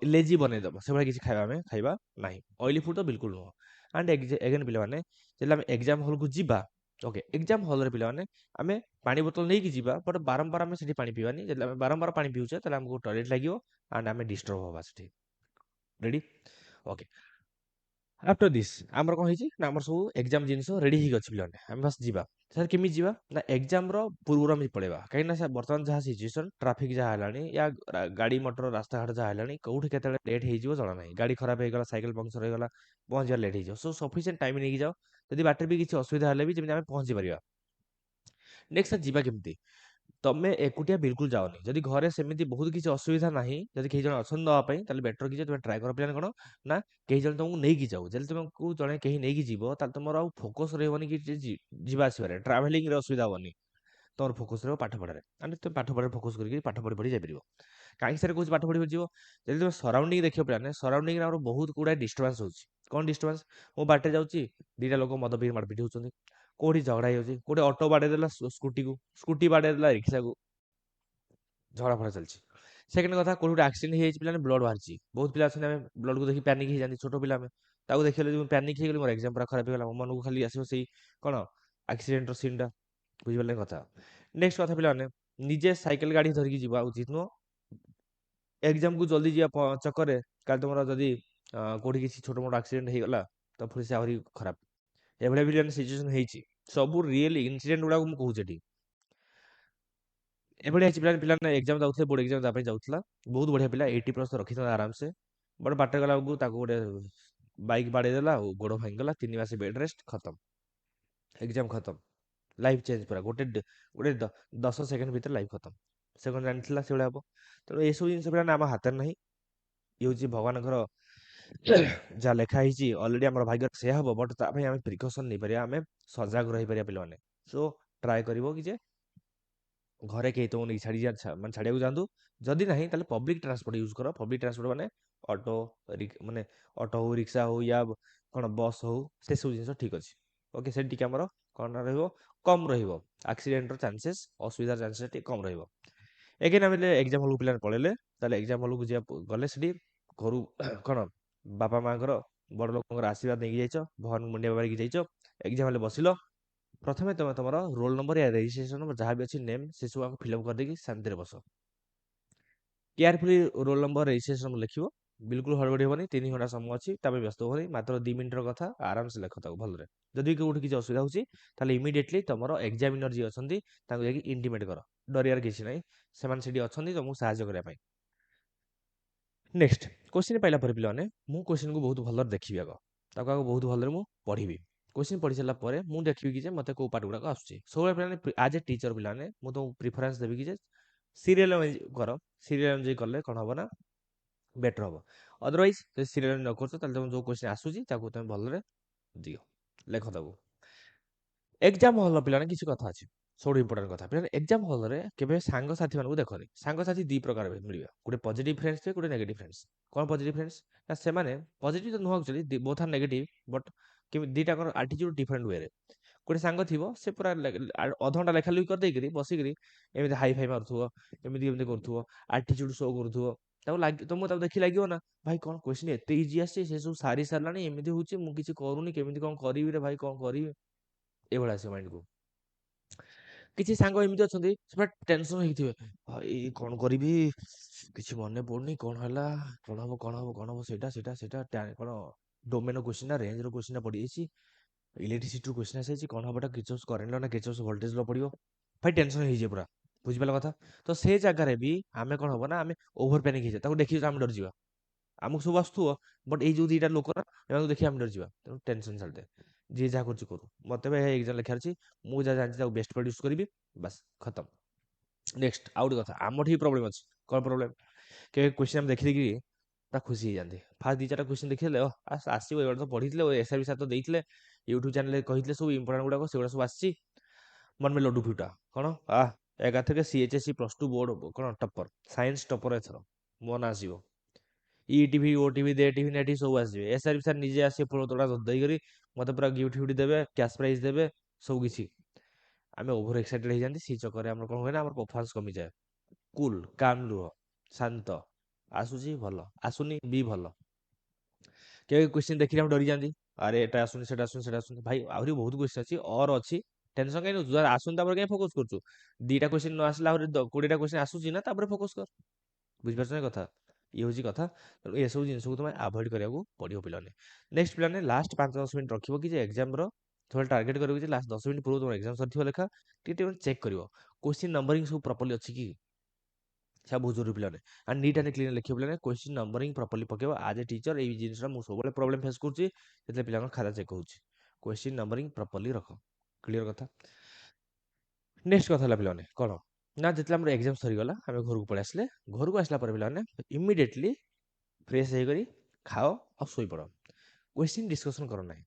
लेजी बनईदेव से भाई किसी खाଇବା आम खाଇବା ना ऑयली फुड तो बिल्कुल नुह एंड एगेन पे जब एग्जाम हॉल को जीवा ओके एग्जाम हॉल पे आमे पानी बोतल नहीं कि जीवा बट बारंबार आमे सेठी पानी पीवानी जब बारंबार पानी पीउछे तले हमको टॉयलेट लागियो एंड आमे डिस्टर्ब होबा सेठी रेडी ओके आफ्टर दिस आमर कौन होइछि ना आमर सब एग्जाम जिनस रेडी ही अछि पिलाने हम बस जीवा सर केमी जीवा ना एग्जाम रो पूर्व हम पळेबा काहे ना सर वर्तमान जहाँ सिचुएशन ट्रैफिक जहाँ हलानी या गाड़ी मोटर रास्ता घाट जहाँ हलानी कोउठी केतले लेट हे जिवो जणा नाही गाड़ी खराब हे गला साइकिल पंक्चर हे गला पहुंच लेट हे जिवो सो सफिशिएंट टाइम नहीं जाओ यदि बाटर भी किसी असुविधा हले भी जेमि आमे पहुंची परिबा नेक्स्ट सर जीवा केमती तमे एकुटिया बिल्कुल जाओनी जदि घरे सेमिति बहुत किसी असुविधा नाही जदि केही जण अछन दवा पई ताले बेटर कि तुम ट्राई कर प्लान कोन ना केही जण तुमको नेकी जाऊ जदि तुमको जणे केही नेकी जीवो ताले तुमर आउ फोकस रहबनी कि जीवा आसीबारे ट्रैवलिंग रे असुविधा होनी तोर फोकस रहो पाठ पढ़ारे आने तुम पाठ पढ़ा फोकस करके पाठ पढ़ी पढ़ी जाइपर कहीं सर कुछ पाठ पढ़ी जीव जब तुम सराउंडिंग देखियो प्लान सराउंडिंग में बहुत गुड़ा डिस्टर्बांस होची कौन डिस्टर्बांस मो बाटे जाऊँगी दीटा लोक मद पी मारपिट होती कौटी झगड़ा होती ऑटो बाड़े देला स्कूटी को स्कूटी बाड़े देला रिक्शा को झगड़ा फड़ा चलती सेकेंड कथा कौन गोटे एक्सीडेंट हो पे ब्लड बाहरी बहुत पिला ब्लड को देखिए पैनिक हो जाती छोट पिला देखिए पैनिक हो मोर एग्जाम पूरा खराब हो मन को खाली आसो से कौन एक्सीडेंट सीन टा बुझिपारे कथा नेक्स्ट कथा पे निजे साइकेल गाड़ी धरिकी जीवा उचित नुह एग्जाम को जल्दी जीवा चक्कर काल तुम जदि कौटी किसी छोट मोट एक्सीडेंट हो गला तो फिर से आहरी खराब एभलिया भी सिचुएसन होती सब रियल इनसीडेंट गुड़ा मुझे कहूँ एभलिया पिला एग्जाम जाऊे बोर्ड एग्जाम जाऊला बहुत बढ़िया पिला 80+ तो रखी था आराम से बट बाटे गला गोटे बाइक बाड़े देला गोड़ भांगीगला 3 मास बेड रेस्ट खत्म एग्जाम खत्म लाइफ चेंज पूरा गोटे गोटे 10 सेकेंड भीतर लाइफ खत्म ସେ କ'ଣ ଜାଣିଥିଲା ସେଭଳିଆ ହବ। ତେଣୁ ଏସବୁ ଜିନିଷ ପିଲାମାନେ ଆମ ହାତରେ ନାହିଁ। ଇଏ ହେଉଛି ଭଗବାନଙ୍କର ଯାହା ଲେଖା ହେଇଛି ଅଲରେଡ଼ି ଆମର ଭାଗ୍ୟରେ ସେୟା ହବ। ବଟ୍ ତା ପାଇଁ ଆମେ ପ୍ରିକସନ୍ ନେଇପାରିବା, ଆମେ ସଜାଗ ରହିପାରିବା ପିଲାମାନେ। ସୋ ଟ୍ରାଏ କରିବ କି ଯେ ଘରେ କେହି ତୁମକୁ ନେଇକି ମାନେ ଛାଡ଼ିବାକୁ ଯାଆନ୍ତୁ। ଯଦି ନାହିଁ ତାହେଲେ ପବ୍ଲିକ୍ ଟ୍ରାନ୍ସପୋର୍ଟ ୟୁଜ୍ କର। ପବ୍ଲିକ୍ ଟ୍ରାନ୍ସପୋର୍ଟ ମାନେ ଅଟୋ, ମାନେ ଅଟୋ ହଉ, ରିକ୍ସା ହଉ, ୟା କ'ଣ ବସ୍ ହଉ, ସେସବୁ ଜିନିଷ ଠିକ୍ ଅଛି। ଓକେ, ସେଠି ଟିକେ ଆମର କ'ଣ ରହିବ, କମ୍ ରହିବ ଆକ୍ସିଡେଣ୍ଟର ଚାନ୍ସେସ୍, ଅସୁବିଧାର ଚାନ୍ସେସ୍ ଟିକେ କମ୍ ରହିବ। ଏଗେନ୍ ଆମେ ଏକ୍ଜାମ୍ ହଲ୍କୁ ପିଲାମାନେ ପଳେଇଲେ, ତାହେଲେ ଏକ୍ଜାମ୍ ହଲ୍କୁ ଗଲେ ସେଠି ଘରୁ କ'ଣ ବାପା ମାଆଙ୍କର, ବଡ଼ ଲୋକଙ୍କର ଆଶୀର୍ବାଦ ନେଇକି ଯାଇଛ, ଭଗବାନଙ୍କୁ ମୁଣ୍ଡିଆ ମାରିକି ଯାଇଛ, ଏକ୍ଜାମ୍ ହଲ୍ରେ ବସିଲ। ପ୍ରଥମେ ତୁମେ ତୁମର ରୋଲ୍ ନମ୍ବର ୟା ରେଜିଷ୍ଟ୍ରେସନ୍ ନମ୍ବର ଯାହା ବି ଅଛି ନେମ୍, ସେସବୁ ଆକୁ ଫିଲ୍ଅପ୍ କରିଦେଇକି ଶାନ୍ତିରେ ବସ। Carefully roll number registration number ଲେଖିବ। ବିଲକୁଲ ହଡ଼ବଡ଼ି ହେବନି। 3 ଘଣ୍ଟା ସମୟ ଅଛି, ତା ପାଇଁ ବ୍ୟସ୍ତ ହେବନି। ମାତ୍ର 2 ମିନିଟ୍ର କଥା, ଆରାମସେ ଲେଖ ତାକୁ ଭଲରେ। ଯଦି କେଉଁଠି କିଛି ଅସୁବିଧା ହେଉଛି ତାହେଲେ ଇମିଡ଼ିଏଟଲି ତୁମର ଏକ୍ଜାମିନର ଯିଏ ଅଛନ୍ତି ତାଙ୍କୁ ଯାଇକି ଇଣ୍ଟିମେଟ୍ କର। ଡରିବାର କିଛି ନାହିଁ, ସେମାନେ ସେଠି ଅଛନ୍ତି ତୁମକୁ ସାହାଯ୍ୟ କରିବା ପାଇଁ। ନେକ୍ସଟ କ୍ୱେଶ୍ଚିନ୍ ପାଇଲା ପରେ ପିଲାମାନେ ମୁଁ କ୍ୱେଶ୍ଚିନ୍କୁ ବହୁତ ଭଲରେ ଦେଖିବି ଆଗ, ତାକୁ ଆଗ ବହୁତ ଭଲରେ ମୁଁ ପଢ଼ିବି। କ୍ୱେଶ୍ଚିନ୍ ପଢ଼ି ସାରିଲା ପରେ ମୁଁ ଦେଖିବି କି ଯେ ମୋତେ କେଉଁ ପାର୍ଟ ଗୁଡ଼ାକ ଆସୁଛି। ସବୁବେଳେ ପିଲାମାନେ ଆଜ୍ ଏ ଟିଚର ପିଲାମାନେ ମୁଁ ତୁମକୁ ପ୍ରିଫରେନ୍ସ ଦେବି କି ଯେ ସିରିଏଲ୍ କର। ସିରିଏଲ୍ ଅନୁଯାୟୀ କଲେ କ'ଣ ହେବ ନା ବେଟର ହେବ। ଅଦରୱାଇଜ୍ ଯଦି ସିରିଏଲ୍ ନ କରୁଛ ତାହେଲେ ତୁମେ ଯେଉଁ କ୍ୱେଶ୍ଚିନ୍ ଆସୁଛି ତାକୁ ତୁମେ ଭଲରେ ଦିଅ, ଲେଖ ତାକୁ। ଏକ୍ଜାମ୍ ହଲ୍ର ପିଲାମାନେ କିଛି କଥା ଅଛି, ସବୁଠୁ ଇମ୍ପୋର୍ଟାଣ୍ଟ କଥା। ପିଲାମାନେ ଏକ୍ଜାମ୍ ହଲ୍ରେ କେବେ ସାଙ୍ଗସାଥିମାନଙ୍କୁ ଦେଖନି। ସାଙ୍ଗସାଥି ଦୁଇ ପ୍ରକାର ମିଳିବେ, ଗୋଟେ ପଜିଟିଭ୍ ଫ୍ରେଣ୍ଡସ୍ ଥିବେ, ଗୋଟେ ନେଗେଟିଭ୍ ଫ୍ରେଣ୍ଡସ୍। କ'ଣ ପଜିଟିଭ୍ ଫ୍ରେଣ୍ଡସ୍? ନା ସେମାନେ ପଜିଟିଭ୍ ତ ନୁହଁ actually, both are negative, but ଦୁଇଟାଙ୍କର ଆଟିଚ୍ୟୁଡ୍ ଡିଫରେଣ୍ଟ ୱେରେ। ଗୋଟେ ସାଙ୍ଗ ଥିବ, ସେ ପୁରା ଅଧଘଣ୍ଟା ଲେଖାଲେଖି କରିଦେଇକିରି ବସିକିରି ଏମିତି ହାଇ ଫାଇ ମାରୁଥିବ, ଏମିତି ଏମିତି କରୁଥିବ, ଆଟିଚ୍ୟୁଡ୍ ଶୋ କରୁଥିବ। ତୁମକୁ ତାକୁ ଦେଖି ଲାଗିବ ନା, ଭାଇ କ'ଣ କ୍ୱେଶ୍ଚିନ୍ ଏତେ ଇଜି ଆସିଛି, ସେ ସବୁ ସାରି ସାରିଲାଣି, ଏମିତି ହେଉଛି, ମୁଁ କିଛି କରୁନି, କେମିତି କ'ଣ କରିବି ରେ ଭାଇ, କ'ଣ କରିବି, ଏଇଭଳିଆ ଆସିବ ମାଇଣ୍ଡକୁ। କିଛି ସାଙ୍ଗ ଏମିତି ଅଛନ୍ତି, ସେ ପୁରା ଟେନସନ୍ ହେଇଥିବେ, ଭାଇ କ'ଣ କରିବି, କିଛି ମନେ ପଡ଼ୁନି, କ'ଣ ହେଲା, କ'ଣ ହବ, କ'ଣ ହବ, କ'ଣ ହବ, ସେଇଟା ସେଇଟା ସେଇଟା କ'ଣ ଡୋମେନ୍ କ୍ୱେଶ୍ଚିନ୍ ନା ରେଞ୍ଜର କ୍ୱେଶ୍ଚିନ୍ ପଡ଼ିଯାଇଛି, ଇଲେକ୍ଟ୍ରିସିଟିରୁ କ୍ୱେଶ୍ଚିନ୍ ଆସିଯାଇଛି, କ'ଣ ହବଟା, କିର୍ଚଫ୍ସ କରେଣ୍ଟ ଲ ନା କିର୍ଚଫ୍ସ ଭୋଲ୍ଟେଜ ଲ ପଡ଼ିବ। ଭାଇ ଟେନସନ୍ ହେଇଯିବେ ପୁରା, ବୁଝିପାରିଲ କଥା। ତ ସେ ଜାଗାରେ ବି ଆମେ କ'ଣ ହବ ନା, ଆମେ ଓଭର ପ୍ୟାନିକ୍ ହେଇଯିବା। ତାକୁ ଦେଖିକି ଆମେ ଡରିଯିବା। ଆମକୁ ସବୁ ଆସୁଥିବ, ବଟ୍ ଏଇ ଯେଉଁ ଦୁଇଟା ଲୋକ ନା, ଏମାନଙ୍କୁ ଦେଖି ଆମେ ଡରିଯିବା। ତେଣୁ ଟେନସନ୍ ଛାଡ଼ିଦେ, ଯିଏ ଯାହା କରୁଛି କରୁ। ମୋତେ ବି ଏକ୍ଜାମ୍ ଲେଖିବାର ଅଛି, ମୁଁ ଯାହା ଜାଣିଛି ତାକୁ ବେଷ୍ଟ ପ୍ରଡ୍ୟୁସ୍ କରିବି, ବାସ୍ ଖତମ। ନେକ୍ସଟ ଆଉ ଗୋଟେ କଥା, ଆମର ଠି ପ୍ରୋବ୍ଲେମ୍ ଅଛି। କ'ଣ ପ୍ରୋବ୍ଲେମ୍? କେବେ କ୍ୱେଶ୍ଚିନ୍ ଆମେ ଦେଖିଦେଇକି ପୁରା ଖୁସି ହେଇଯାନ୍ତି। ଫାଷ୍ଟ 2-4ଟା କ୍ୱେଶ୍ଚିନ୍ ଦେଖିଦେଲେ ଆସିବ, ଏଗୁଡ଼ା ତ ପଢ଼ିଥିଲେ, ଏସ୍ଆଇ ସାର୍ ତ ଦେଇଥିଲେ, ୟୁଟ୍ୟୁବ୍ ଚ୍ୟାନେଲରେ କହିଥିଲେ ସବୁ ଇମ୍ପୋର୍ଟାଣ୍ଟ ଗୁଡ଼ାକ, ସେଗୁଡ଼ା ସବୁ ଆସିଛି। ମନ में ଲଡୁ ଫିଟା କ'ଣ ଏକାଥରେ CHSE +2 ବୋର୍ଡ଼ କ'ଣ ଟପର, ସାଇନ୍ସ ଟପର ଏଥର ମୋ ନାଁ ଆସିବ। ଇଟିଭି, ଓଟିଭି, ଦେଟିଭି, ନେଟିଭି ସବୁ ଆସିବେ। ଏସ୍ଆର୍ ସାର୍ ନିଜେ ଆସିବେ ଫୁଳ ତୋଡ଼ା ଦେଇକରି ମୋତେ ପୁରା ଗିଫ୍ଟ ଫିଫ୍ଟ ଦେବେ, କ୍ୟାସ୍ ପ୍ରାଇଜ୍ ଦେବେ, ସବୁ କିଛି। ଆମେ ଓଭର ଏକ୍ସାଇଟେଡ୍ ହେଇଯାନ୍ତି, ସେଇ ଚକ୍କରରେ ଆମର କ'ଣ ହୁଏ ନା, ଆମର ପରଫର୍ମାନ୍ସ କମିଯାଏ। କୁଲ୍ କାମ୍ ରୁହ, ଶାନ୍ତ। ଆସୁଛି ଭଲ, ଆସୁନି ବି ଭଲ। କେବେ କ୍ୱେଶ୍ଚିନ୍ ଦେଖିଲେ ଆମେ ଡରିଯାନ୍ତି, ଆରେ ଏଟା ଆସୁନି, ସେଟା ଆସୁନି, ସେଟା ଆସୁନି। ଭାଇ ଆହୁରି ବହୁତ କ୍ୱେଶ୍ଚିନ୍ ଅଛି, ଅର୍ ଅଛି, ଟେନସନ୍ କାହିଁ ନେଉଛୁ? ଆସୁନି ତାପରେ କାହିଁ ଫୋକସ୍ କରୁଛୁ? 2ଟା କ୍ୱେଶ୍ଚିନ୍ ନ ଆସିଲା ଆହୁରି 20ଟା କ୍ୱେଶ୍ଚିନ୍ ଆସୁଛି ନା, ତାପରେ ଫୋକସ୍ କର। ବୁଝିପାରୁଛ ନା କଥା? ଇଏ ହେଉଛି କଥା। ତେଣୁ ଏସବୁ ଜିନିଷକୁ ତୁମେ ଆଭଏଡ଼ କରିବାକୁ ପଡ଼ିବ ପିଲାମାନେ। ନେକ୍ସଟ ପିଲାମାନେ ଲାଷ୍ଟ 5-10 ମିନିଟ୍ ରଖିବ କି ଯେ ଏକ୍ଜାମ୍ର ଥୋड़ा ଟାର୍ଗେଟ୍ କରିବ ଯେ ଲାଷ୍ଟ 10 ମିନିଟ୍ ପୂର୍ବରୁ ତୁମର ଏକ୍ଜାମ୍ ସରିଥିବ ଲେଖା, ଟିକେ ଚେକ୍ କରିବ କ୍ୱେଶ୍ଚିନ୍ ନମ୍ବରିଂ ସବୁ ପ୍ରପରଲି ଅଛି କି, ସେଟା ବହୁତ ଜରୁରୀ ପିଲାମାନେ। ଆଣ୍ଡ ନିଟ୍ ଆଣ୍ଡ କ୍ଲିନ୍ ଲେଖିବ ପିଲାମାନେ, କ୍ୱେଶ୍ଚିନ୍ ନମ୍ବରିଂ ପ୍ରପରଲି ପକେଇବ। ଆଜ୍ ଏ ଟିଚର ଏଇ ଜିନିଷଟା ମୁଁ ସବୁବେଳେ ପ୍ରୋବ୍ଲେମ୍ ଫେସ୍ କରୁଛି, ଯେତେବେଳେ ପିଲାଙ୍କ ଖାତା ଚେକ୍ ହେଉଛି। କ୍ୱେଶ୍ଚିନ୍ ନମ୍ବରିଂ ପ୍ରପରଲି ରଖ, କ୍ଲିୟର କଥା। ନେକ୍ସଟ କଥା ହେଲା ପିଲାମାନେ କ'ଣ ନା, ଯେତେବେଳେ ଆମର ଏକ୍ଜାମ୍ ସରିଗଲା ଆମେ ଘରକୁ ପଳେଇ ଆସିଲେ, ଘରକୁ ଆସିଲା ପରେ ପିଲାମାନେ ଇମିଡ଼ିଏଟଲି ଫ୍ରେଶ୍ ହେଇକରି ଖାଅ ଆଉ ଶୋଇପଡ଼। କ୍ୱେଶ୍ଚିନ୍ ଡିସ୍କସନ୍ କର ନାହିଁ।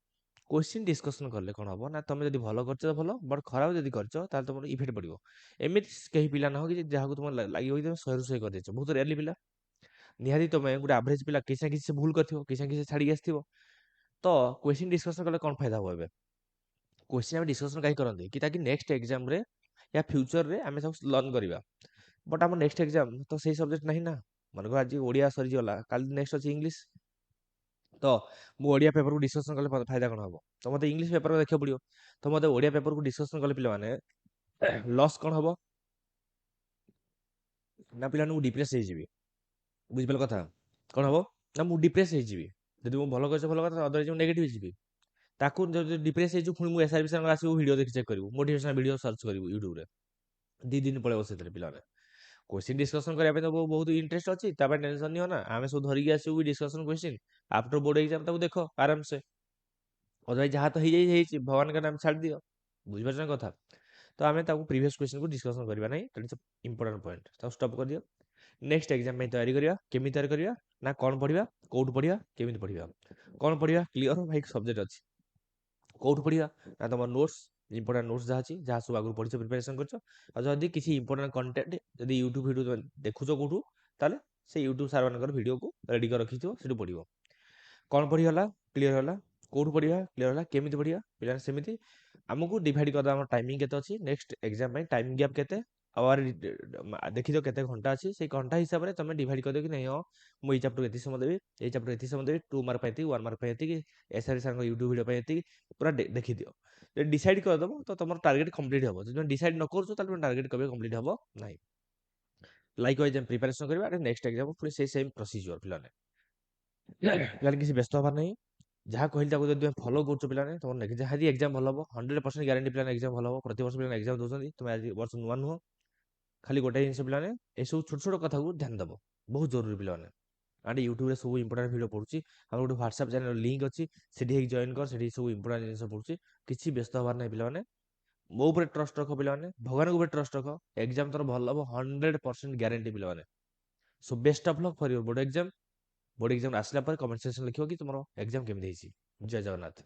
କ୍ୱେଶ୍ଚିନ୍ ଡିସ୍କସନ୍ କଲେ କ'ଣ ହେବ ନା, ତୁମେ ଯଦି ଭଲ କରିଛ ତ ଭଲ, ବଟ୍ ଖରାପ ଯଦି କରିଛ ତାହେଲେ ତୁମର ଇଫେକ୍ଟ ପଡ଼ିବ। ଏମିତି କେହି ପିଲା ନାହ କି ଯାହାକୁ ତୁମ ଲାଗିବ କି ତୁମେ 100ରୁ 100 କରିଦେଇଛ, ବହୁତ ରେୟାରଲି ପିଲା। ନିହାତି ତୁମେ ଗୋଟେ ଆଭରେଜ ପିଲା, କିଛି ନା କିଛି ସେ ଭୁଲ କରିଥିବ, କିଛି ନା କିଛି ଛାଡ଼ିକି ଆସିଥିବ। ତ କ୍ୱେଶ୍ଚିନ୍ ଡିସ୍କସନ୍ କଲେ କ'ଣ ଫାଇଦା ହେବ? ଏବେ କ୍ୱେଶ୍ଚିନ୍ ଆମେ ଡିସ୍କସନ୍ କାହିଁ କରନ୍ତି କି, ତାକି ନେକ୍ସଟ ଏକ୍ଜାମ୍ରେ ୟା ଫ୍ୟୁଚରରେ ଆମେ ତାକୁ ଲର୍ନ କରିବା। ବଟ୍ ଆମ ନେକ୍ସଟ ଏକ୍ଜାମ୍ ତ ସେଇ ସବଜେକ୍ଟ ନାହିଁ ନା। ମନେକର ଆଜି ଓଡ଼ିଆ ସରିଗଲା, କାଲି ନେକ୍ସଟ ଅଛି ଇଂଲିଶ। ତ ମୁଁ ଓଡ଼ିଆ ପେପରକୁ ଡିସ୍କସନ୍ କଲେ ଫାଇଦା କ'ଣ ହେବ? ତ ମୋତେ ଇଂଲିଶ ପେପର ଦେଖିବାକୁ ପଡ଼ିବ। ତ ମୋତେ ଓଡ଼ିଆ ପେପରକୁ ଡିସ୍କସନ୍ କଲେ ପିଲାମାନେ ଲସ୍ କ'ଣ ହେବ ନା, ପିଲାମାନେ ମୁଁ ଡିପ୍ରେସ୍ ହେଇଯିବି। ବୁଝିପାରିଲ କଥା? କ'ଣ ହେବ ନା, ମୁଁ ଡିପ୍ରେସ୍ ହେଇଯିବି। ଯଦି ମୁଁ ଭଲ କରିଛି ଭଲ କଥା, ଅଦରୱାଇଜ୍ ମୁଁ ନେଗେଟିଭ୍ ହେଇଯିବି। ତାକୁ ଯଦି ଡିପ୍ରେସ୍ ହେଇଯିବୁ, ପୁଣି ମୁଁ SRB ସାର୍ଙ୍କ ଆସିବୁ ଭିଡ଼ିଓ ଦେଖି ଚେକ୍ କରିବୁ, ମୋଟିଭେସନାଲ୍ ଭିଡ଼ିଓ ସର୍ଚ୍ଚ କରିବୁ ୟୁଟ୍ୟୁବରେ। 2 ଦିନ ପଳେଇବ ସେଥିରେ ପିଲାମାନେ। କ୍ୱେଶ୍ଚିନ୍ ଡିସ୍କସନ୍ କରିବା ପାଇଁ ତ ବହୁତ ଇଣ୍ଟରେଷ୍ଟ ଅଛି, ତା ପାଇଁ ଟେନସନ୍ ନିଅ ନା। ଆମେ ସବୁ ଧରିକି ଆସିବୁ discussion question, after board exam ତାକୁ ଦେଖ ଆରାମସେ। ଅଦରୱାଇଜ୍ ଯାହା ତ ହେଇଯାଇଛି ହେଇଛି, ଭଗବାନଙ୍କ ନାମ ଛାଡ଼ିଦିଅ। ବୁଝିପାରୁଛ ନା କଥା? ତ ଆମେ ତାକୁ ପ୍ରିଭିୟସ୍ କ୍ୱେଶ୍ଚନକୁ ଡିସ୍କସନ୍ କରିବା ନାହିଁ, ଦ୍ୟାଟ୍ ଇଜ୍ ଇମ୍ପୋର୍ଟାଣ୍ଟ ପଏଣ୍ଟ, ତାକୁ ଷ୍ଟପ୍ କରିଦିଅ। ନେକ୍ସଟ ଏକ୍ଜାମ ପାଇଁ ତୈୟାରୀ କରିବା। କେମିତି ତୈୟାରୀ କରିବା ନା କ'ଣ ପଢ଼ିବା, କୋଉଠୁ ପଢ଼ିବା, କେମିତି ପଢ଼ିବା। କ'ଣ ପଢ଼ିବା କ୍ଲିଅର ଭାଇ ସବଜେକ୍ଟ ଅଛି। କୋଉଠୁ ପଢ଼ିବା ନା ତମ ନୋଟ୍ସ, ଇମ୍ପୋର୍ଟାଣ୍ଟ ନୋଟ୍ସ ଯାହା ଅଛି, ଯାହା ସବୁ ଆଗରୁ ପଢ଼ିଛ ପ୍ରିପାରେସନ୍ କରିଛ, ଆଉ ଯଦି କିଛି ଇମ୍ପୋର୍ଟାଣ୍ଟ କଣ୍ଟେଣ୍ଟ ଯଦି ୟୁଟ୍ୟୁବ ଭିଡ଼ିଓ ଦେଖୁଛ କୋଉଠୁ, ତାହେଲେ ସେ ୟୁଟ୍ୟୁବ ସାର୍ମାନଙ୍କର ଭିଡ଼ିଓକୁ ରେଡ଼ି କରି ରଖିଥିବ, ସେଠୁ ପଢ଼ିବ। କ'ଣ ପଢ଼ିଗଲା କ୍ଲିୟର ହେଲା, କୋଉଠୁ ପଢ଼ିବା କ୍ଲିୟର ହେଲା, କେମିତି ପଢ଼ିବା ପିଲାମାନେ ସେମିତି ଆମକୁ ଡିଭାଇଡ଼ କରିଦେବା। ଆମର ଟାଇମିଂ କେତେ ଅଛି ନେକ୍ସଟ ଏକ୍ଜାମ ପାଇଁ, ଟାଇମ୍ ଗ୍ୟାପ୍ କେତେ, ଆୱାର ଦେଖିଦିଅ କେତେ ଘଣ୍ଟା ଅଛି, ସେଇ ଘଣ୍ଟା ହିସାବରେ ତମେ ଡିଭାଇଡ଼ କରିଦିଅ କି ନାହିଁ, ହଁ ମୁଁ ଏଇ ଚାପ୍ଟର ଏତିକି ସମୟ ଦେବି, ଏଇ ଚାପ୍ଟର ଏତିକି ସମୟ ଦେବି, 2 ମାର୍କ ପାଇଁ ଏତିକି, 1 ମାର୍କ ପାଇଁ ଏତିକି, ଏସ୍ଆର୍ ସାର୍ଙ୍କ ୟୁଟ୍ୟୁବ ଭିଡ଼ିଓ ପାଇଁ ଏତିକି, ପୁରା ଦେଖିଦିଅ। ଯଦି ଡିସାଇଡ଼ କରିଦେବ ତ ତମର ଟାର୍ଗେଟ୍ କମ୍ପ୍ଲିଟ୍ ହେବ। ଯଦି ତମେ ଡିସାଇଡ଼ ନ କରୁଛ ତାହେଲେ ତମ ଟାର୍ଗେଟ୍ କେବେ କମ୍ପ୍ଲିଟ୍ ହେବ ନାହିଁ। ଲାଇକ୍ ୱାଇଜ୍ ଆମେ ପ୍ରିପାରେସନ୍ କରିବା, ନେକ୍ସଟ ଏକ୍ଜାମ ପୁଣି ସେଇ ସେମ୍ ପ୍ରୋସିଜିଓର ପିଲାମାନେ। ପିଲାମାନେ କିଛି ବ୍ୟସ୍ତ ହେବାର ନାହିଁ, ଯାହା କହିଲି ତାକୁ ଯଦି ତୁମେ ଫଲୋ କରୁଛ ପିଲାମାନେ, ତମର ଯାହାଦି ଏକ୍ଜାମ ଭଲ ହେବ, 100% ଗ୍ୟାରେଣ୍ଟି ପିଲାମାନେ ଏକ୍ଜାମ ଭଲ ହେବ। ପ୍ରତିବର୍ଷ ପିଲାମାନେ ଏକ୍ଜାମ ଦେଉଛନ୍ତି, ତୁମେ ଆଜି ବର୍ଷ ନୂଆ ନୁହଁ। ଖାଲି ଗୋଟେ ଜିନିଷ ପିଲାମାନେ ଏସବୁ ଛୋଟ ଛୋଟ କଥାକୁ ଧ୍ୟାନ ଦେବ, ବହୁତ ଜରୁରୀ ପିଲାମାନେ। ଆଣ୍ଡ ୟୁଟ୍ୟୁବରେ ସବୁ ଇମ୍ପୋର୍ଟାଣ୍ଟ ଭିଡ଼ିଓ ପଡ଼ୁଛି, ଆମର ଗୋଟେ ହ୍ୱାଟ୍ସଆପ୍ ଚ୍ୟାନେଲ ଲିଙ୍କ୍ ଅଛି, ସେଠି ହେଇକି ଜଏନ୍ କର, ସେଠି ସବୁ ଇମ୍ପୋର୍ଟାଣ୍ଟ ଜିନିଷ ପଡ଼ୁଛି। କିଛି ବ୍ୟସ୍ତ ହେବାର ନାହିଁ ପିଲାମାନେ, ମୋ ଉପରେ ଟ୍ରଷ୍ଟ ରଖ ପିଲାମାନେ, ଭଗବାନଙ୍କ ଉପରେ ଟ୍ରଷ୍ଟ ରଖ, ଏକ୍ଜାମ ତୋର ଭଲ ହେବ 100% ଗ୍ୟାରେଣ୍ଟି ପିଲାମାନେ। So best of luck for your board exam. Board exam ଆସିଲା ପରେ କମେଣ୍ଟ ସେକ୍ସନ ଲେଖିବ କି ତୁମର ଏକ୍ଜାମ କେମିତି ହେଇଛି। ଜୟ ଜଗନ୍ନାଥ।